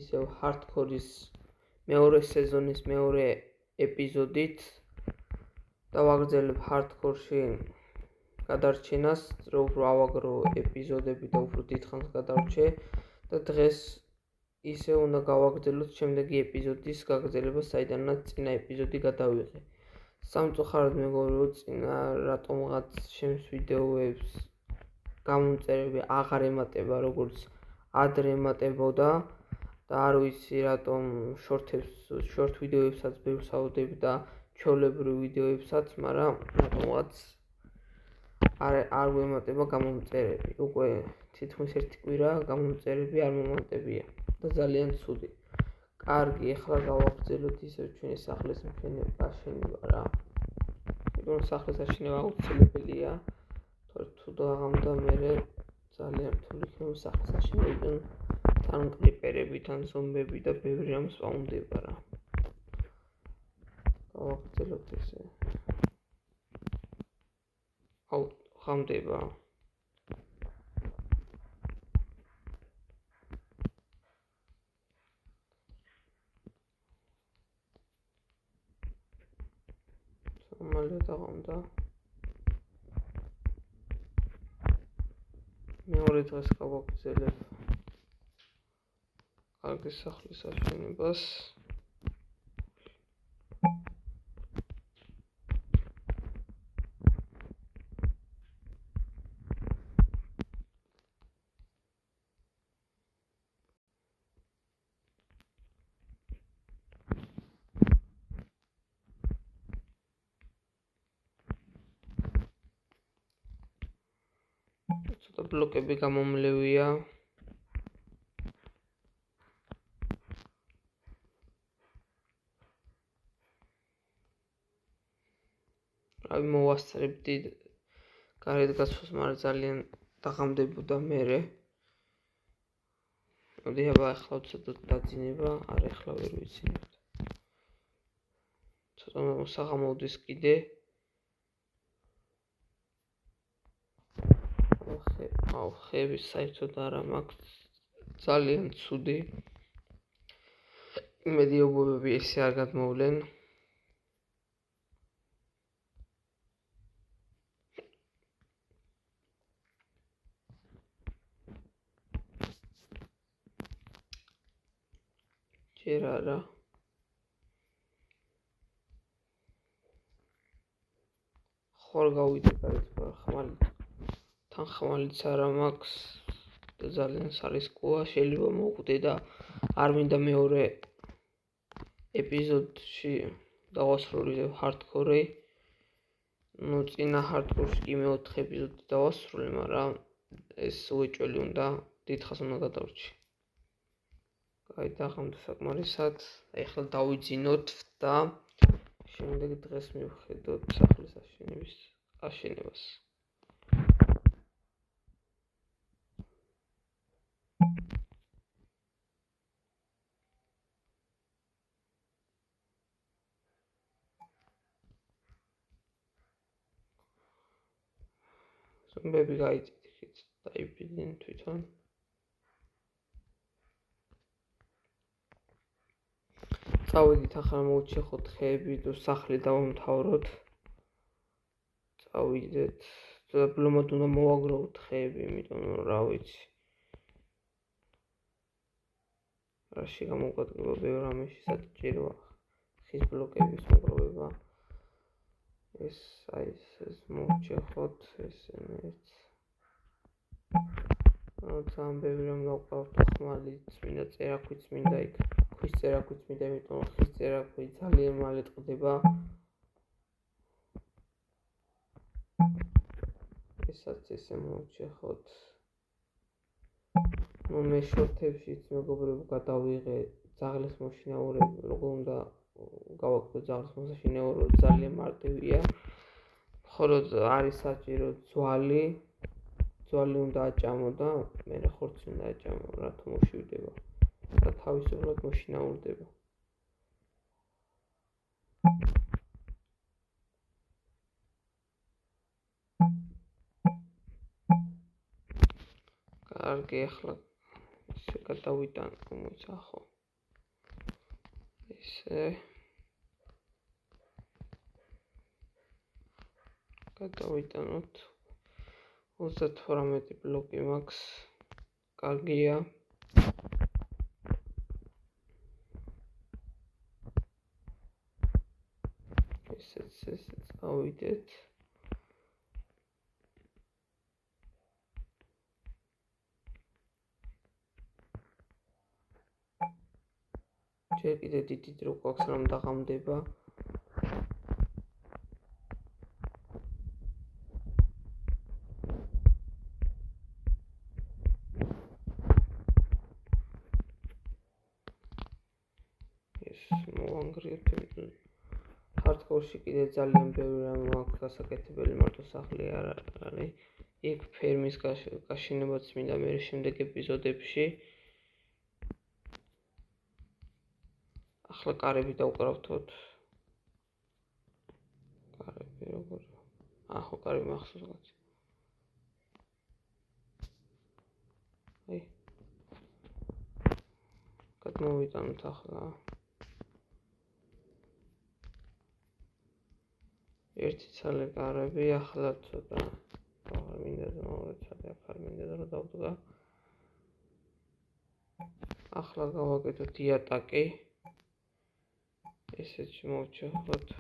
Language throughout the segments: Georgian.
ისევ ჰარდკორის მეორე სეზონის მეორე ეპიზოდით და ვაგრძელებ ჰარდკორში გადარჩენას, რომ უფრო ავაგრო ეპიზოდები და უფრო დიდხანს გადავრჩე და დღეს ისე უნდა გავაგრძელოთ შემდეგი ეპიზოდის გაგრძელება, საიდანაც წინა ეპიზოდი გადავიღე. სამწუხაროდ მეგობრებო, წინა რატომღაც ჩემს ვიდეოებს გამომწერები აღარ ემატება, როგორც ადრე ემატებოდა და არ ვიცი რატომ შორტ ვიდეოებსაც ბევრს ავდები და ჩვეულებრივ ვიდეოებსაც, მაგრამ რატომღაც არ ვემატება გამომწერები. უკვე თითქმის ერთი კვირა გამომწერები არ მომატებია და ძალიან ცუდი. კარგი, ახლა გავაგრძელოთ ისევ ჩვენი სახლის აშენება რა. იმიტომ სახლის აშენება აუცილებელია, თუ დაღამდა მერე ძალიან რთული იქნება სახლის აშენება, თან კრიპერები, თან ზომბები და ბევრი რამ სპაუნდება რა. გავაგრძელოთ ესე. ხამდება. მალე დაღამდა. მეორე დღეს გავაგრძელებ კარგი სახლის აშენებას. ცოტა ბლოკები გამომლევია. რავი, მოვასწრებდი გარეთ გასვლას, მაგრამ ძალიან დაღამდებოდა მერე. მოდი აბა ახლა ცოტა დაძინება, არა ახლა ვერ ვიცინებთ. ცოტა მოსაღამოვდეს კიდე. ხეები საერთოდ არა მაქვს, ძალიან ცუდი. იმედი ობობები ესე არ გადმოვლენ. ჯერ არა. ხوار გავიდე გარეთ, ხმალით. თან ხმალიც არა მაქვს და ძალიან სარისკოა, შეიძლება მოვკვდე და არ მინდა მეორე ეპიზოდში დავასრულე ჰარდკორი. წინა ჰარდკორში კი მეოთხე ეპიზოდი დავასრულე, მაგრამ ეს უეჭველი უნდა, დიდხანს უნდა გადავრჩი. დაღამდა საკმარისად, ახლა დავიძინოთ და შემდეგ დღეს მივხედოთ სახლის აშენებას. ზომბები გაიწითით, დაიბიდნენ თვითონ. წავედით, ახლა მოვჩეხოთ ხეები და სახლი დავამთავროთ. წავიდეთ. ბლომად უნდა მოვაგროვოთ ხეები, იმიტომ რომ რა ვიცი. რაში გამოვადგება ბევრ რამეში საჭიროა ხის ბლოკების მოგროვება. ეს მოვჩეხოთ, ესენიც. ძალიან ბევრი რამ დავყავთ, ხმალით, წმინდა წერაქვიც მინდა იქ. ქვის წერაქვიც მინდა, იმიტომ რომ ხის წერაქვი ძალიან მალე ტყდება. ესაც ესე მოვჩეხოთ. მე შორტებშიც მეგობრებო გადავიღე ძაღლის მოშინაურება, როგორ უნდა გავაკეთო ძაღლის მოშინაურება, ძალიან მარტივია. მხოლოდ არის საჭირო ძვალი უნდა აჭამო და მერე ხორცი უნდა აჭამო, რატომ მოშივდება და თავისუფლად მოშინაურდება. კარგი, ახლა გადავიტან მოიცახო. ისე გადავიტანოთ 38 ბლოკი მაქვს. კარგია. ესეც ავიდეთ. ჯერ კიდე დიდი დრო გვაქვს რომ დაღამდება. მოვანგრიოთ, იმიტომ ჰარდკორში კიდე ძალიან ბევრი რამ აქვს გასაკეთებელი, მარტო სახლი არ არის. იქ ფერმის გაშენებაც მინდა მე შემდეგ ეპიზოდებში. ახლა კარები დავკრავთოთ. კარები როგორ? ხო, კარი მახსოვს. აი. გადმოვიტანოთ ახლა. ერთი ცალი კარები ახლა ცოტა აღარ მინდა რომ დავდგა. ახლა გავაკეთოთ იატაკი. ესეც მოვჩეხოთ.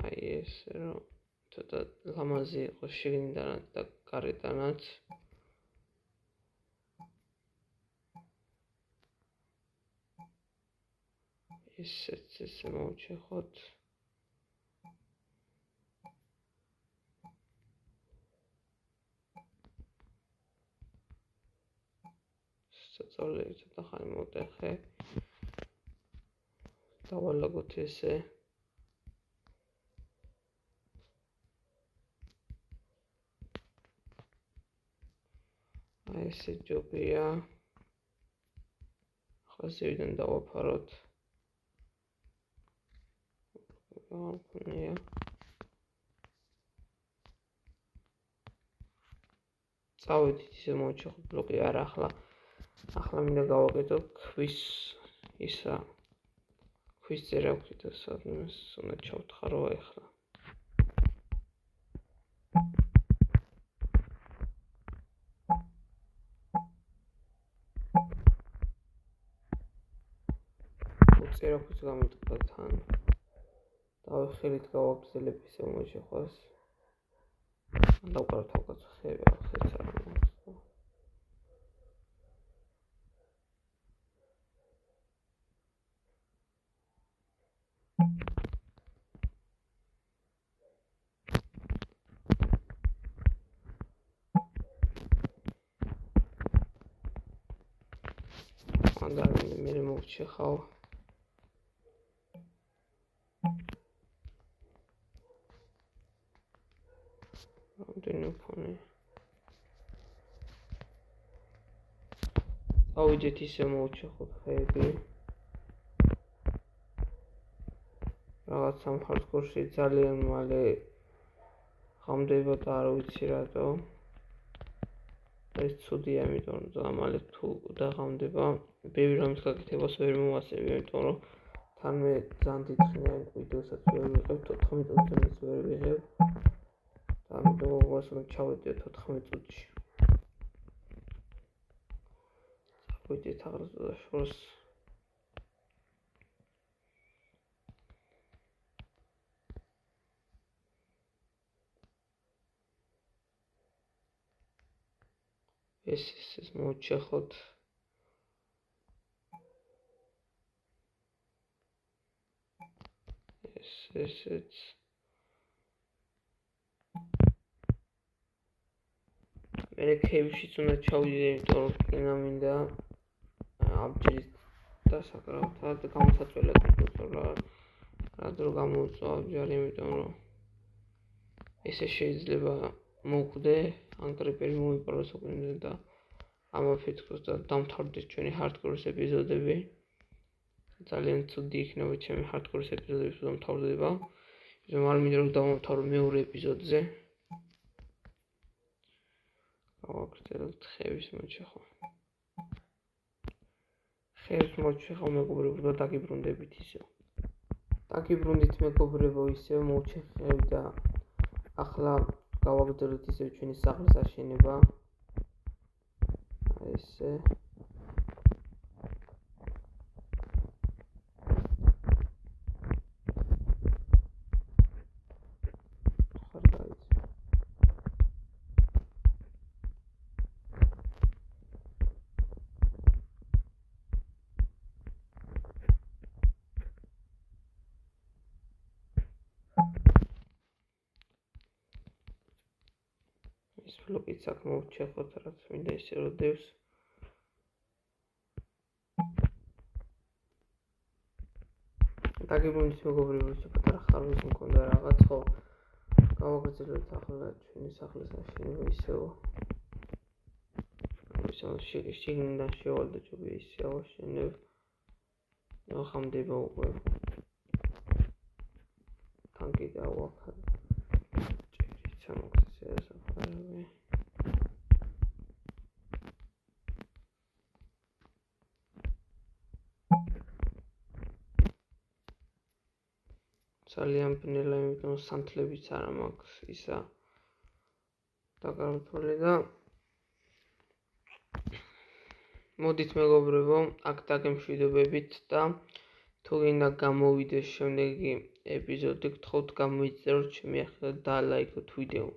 აი ესე რომ ცოტა ლამაზი იყოს შიგნიდანაც და გარედანაც. ესეც ესე მოვჩეხოთ. სწორედ ცოტა ხანი მოვტეხე. დავალაგოთ ესე. აი ესე ჯობია. ახლა ზევიდან დავაფაროთ. წავედით ისე მოვჩეხოთ ბლოკი არ ახლა მინდა გავაკეთო ქვის ისა ქვის წერა ვქით სადმე უნდა ჩავთხარო ახლა წერა ვქით გამიტყდა თან დავხელით გავაგრძელებ ისე მოვჩეხოს დავკრავ თავკაც ხეები ხეც არ მაქვს მე მოვჩეხავ რამდენი ფონი ავიდეთ ისე მოვჩეხოთ ხეები რაღაც სამხარდკორში ძალიან მალე ღამდება და არ ვიცი რატო ეს ცუდია იმიტომ რომ ძალიან მალე თუ დაღამდება ბევრი რამის გაკეთებას ვერ მოვასწრებ იმიტომ რომ თან მე ძალიან დიდხნიან ვიდეოსაც ვერ ვიღებ 14 წუთს ვერ ვიღებ და ამიტომ ვასწრებ ჩავედე 14 წუთში ვიდეთ აღარ შორს ეს მოვჩეხოთ ესეც მე ქეებშიც უნდა ჩავიდე იმიტომ რომ კინა მინდა აბჯრის დასაკრავად და გამოსაწველად რა დრო გამოუწვა აბჯარი იმიტომ რომ ესე შეიძლება მოვკვდე ან კრიპერი მოიპაროს უკინზე და ამაფეთქოს და დამთავრდეს ჩვენი ჰარდკორის ეპიზოდები ძალიან ცუდი იქნება ჩემი ჰარდკორის ეპიზოდები თუ დამთავრდება იმიტომ არ მინდა რომ დავამთავრო მეორე ეპიზოდზე გავაგრძელოთ ხევის მოჩეხვა ხერს მოჩეხავ მეგობრებო და დაგიბრუნდებით ისევ. დაგიბრუნდით მეგობრებო ისევ მოჩეხავ და ახლა გავაგრძელოთ ისევ ჩვენი სახლის აშენება. ესე ეს ბლოკიც აქ მოვჩეხოთ, რაც მინდა ისე რომ დევს. დაგიბრუნდით მეგობრებო, ისე პატარა ხარვეზი მქონდა რაღაც, ხო გავაგრძელოთ ახლა ჩვენი სახლის აშენება ისევ. შიგნიდან შევალ და ჯობია ისე ავაშენებ. ახამდე უკვე თან კიდე ავახარე. ჭერიც ამოქცეს ასაფარები. ძალიან ბნელა, იმიტომ სანთლებიც არ მაქვს ისა დაგაროთული და მოდით მეგობრებო, აქ დაგემშვიდობებით და თუ გინდა გამოვიდეს შემდეგი ეპიზოდი, გთხოვთ გამოიწეროთ ჩემი ახლა და ლაიქოთ ვიდეო.